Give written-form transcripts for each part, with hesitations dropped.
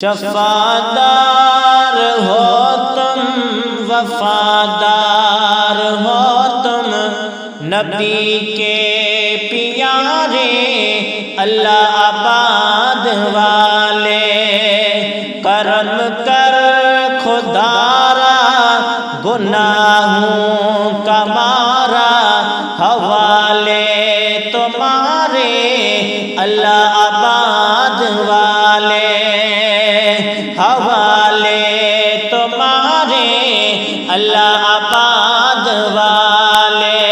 شفادار ہو تم، وفادار ہو تم، نبی کے پیارے اللہ آباد والے۔ کرم کر خدارا گناہوں کا مارا، حوالے تمہارے اللہ آباد والے، حوالے تمہارے اللہ آباد والے۔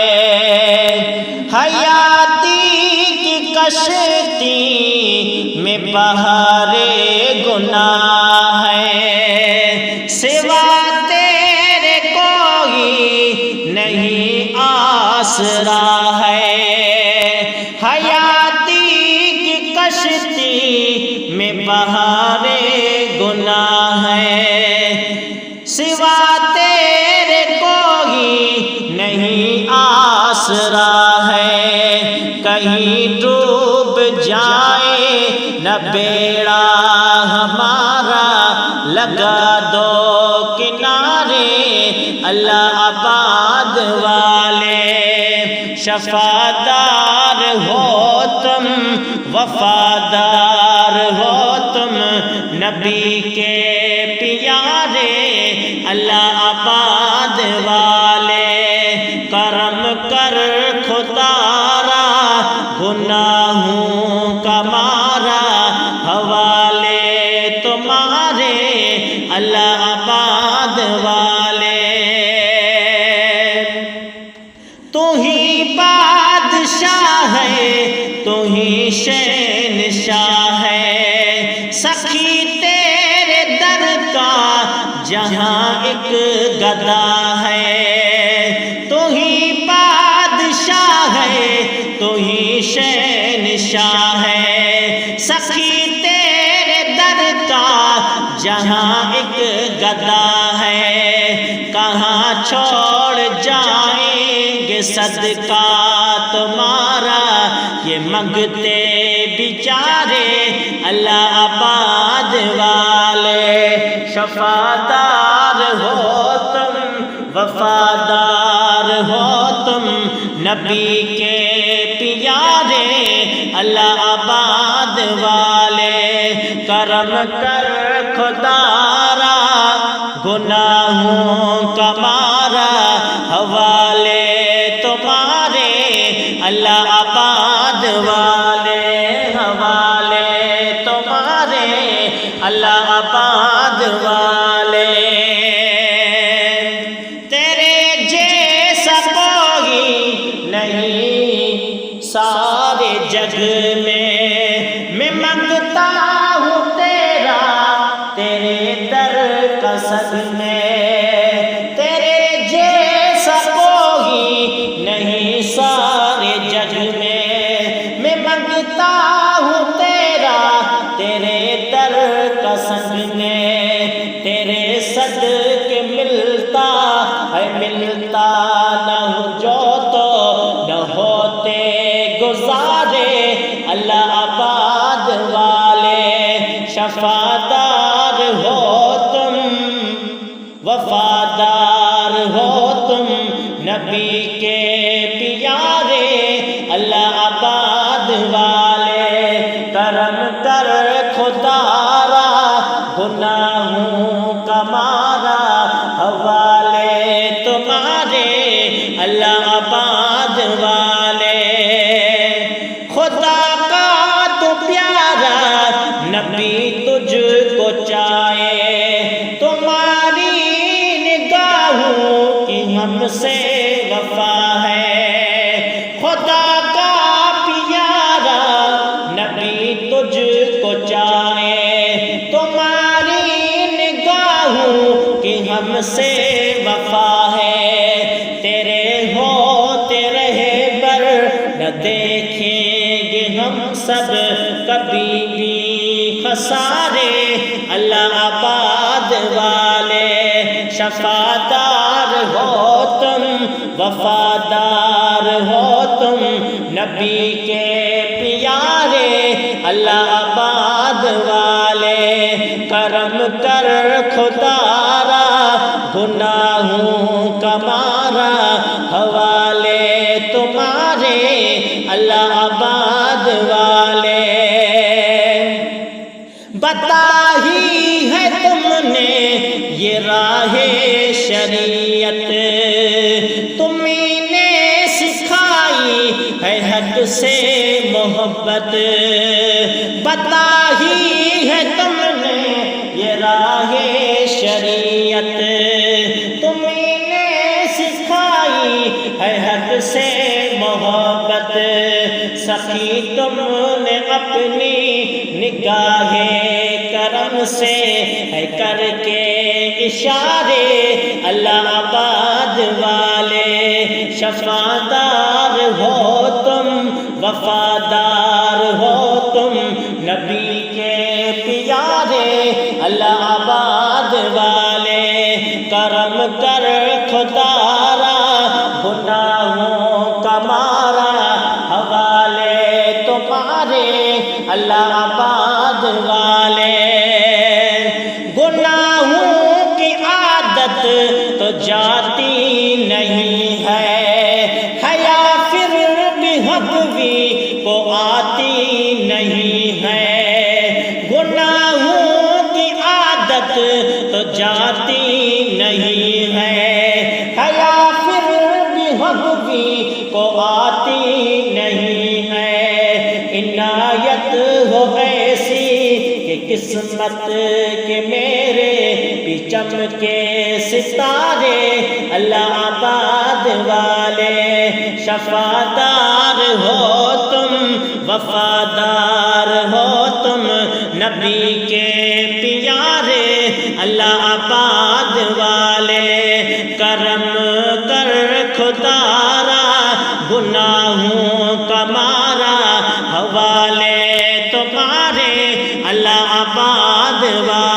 حیاتی کی کشتی میں بہارے گناہ ہے، سوا تیرے کوئی نہیں آسرا ہے۔ حیاتی کی کشتی میں بہارے گناہ ہے، سوا تیرے کوئی نہیں آسرا ہے۔ کہیں ڈوب جائے نہ بیڑا ہمارا، لگا دو کنارے اللہ آباد والے۔ شفادار ہو تم، وفادار ہو تم، نبی کے پیارے اللہ آباد والے۔ کرم کر خدارا گناہوں کا مارا، حوالے تمہارے اللہ آباد والے۔ تو ہی بادشاہ ہے، تو ہی شہنشاہ ہے، سخی تیرے در کا جہاں ایک گدا ہے۔ تو ہی بادشاہ ہے، تو ہی شہنشاہ ہے، سخی تیرے در کا جہاں ایک گدا ہے۔ کہاں چھوڑ جائیں گے صدقہ تمہارا، یہ منگتے بیچارے اللہ آباد والے۔ شفادار ہو تم، وفادار ہو تم، نبی کے پیارے اللہ آباد والے۔ کرم کر خدارا گناہوں کا مارا، حوالے تمہارے اللہ آباد والے، حوالے تمہارے اللہ آباد والے۔ تیرے جیسا کوئی نہیں سارے جگ میں منگتا ہوں تیرا، تیرے در کا صد میں۔ تیرے جیسا کوئی نہیں سارے جگ میں منگتا ہوں تیرا، تیرے در کا صد میں۔ تیرے صدقے ملتا ہے، ملتا نہ ہو جو تو نہ ہوتے گزارے اللہ آباد والے۔ شفادار ہو تم، وفادار ہو تم، نبی کے پیارے اللہ آباد والے۔ کرم کر خدارا گناہوں کا مارا، حوالے تمہارے اللہ آباد والے۔ خدا کا تو پیارا نبی تجھ کو چاہے، تمہاری نگاہوں کی ہم سے وفا ہے۔ خدا کا پیارا نبی تجھ کو چاہے، تمہاری نگاہوں کی ہم سے وفا ہے۔ تیرے ہوتے رہے بر نہ دیکھیں گے ہم سب کبھی بھی خسارے اللہ آباد والے۔ شفادار ہو تم، وفادار ہو تم، نبی کے پیارے اللہ آباد والے۔ کرم کر خدارا گناہوں کا مارا حوالے تمہارے اللہ آباد والے بتا ہی ہے تم نے یہ راہ شریعت تمہیں نے سکھائی ہے حق سے محبت بتا ہی ہے تم نے یہ راہ شریعت تمہیں نے سکھائی ہے حق سے محبت سخی تم نے اپنی نگاہ کرم سے ہے کر کے اشارے اللہ آباد والے شفاعتدار ہو تم وفادار ہو تم نبی کے پیارے اللہ آباد والے کرم کر خدارا گناہوں کا مارا حوالے تمہارے اللہ آباد والے گناہوں کی عادت تو جاتی نہیں ہے حیا پھر بھی حق بھی کو آتی نہیں ہے گناہوں کی عادت تو جاتی نہیں ہے حیا پھر بھی حق بھی کو آتی نہیں ہے عنایت ہو ایسی کہ قسمت کے میرے بھی چمکے ستارے اللہ آباد والے شفاعتدار ہو تم وفادار ہو تم نبی کے پیارے اللہ آباد والے کرم کر خدارا گناہوں کا مارا حوالے تمہارے اللہ آباد والے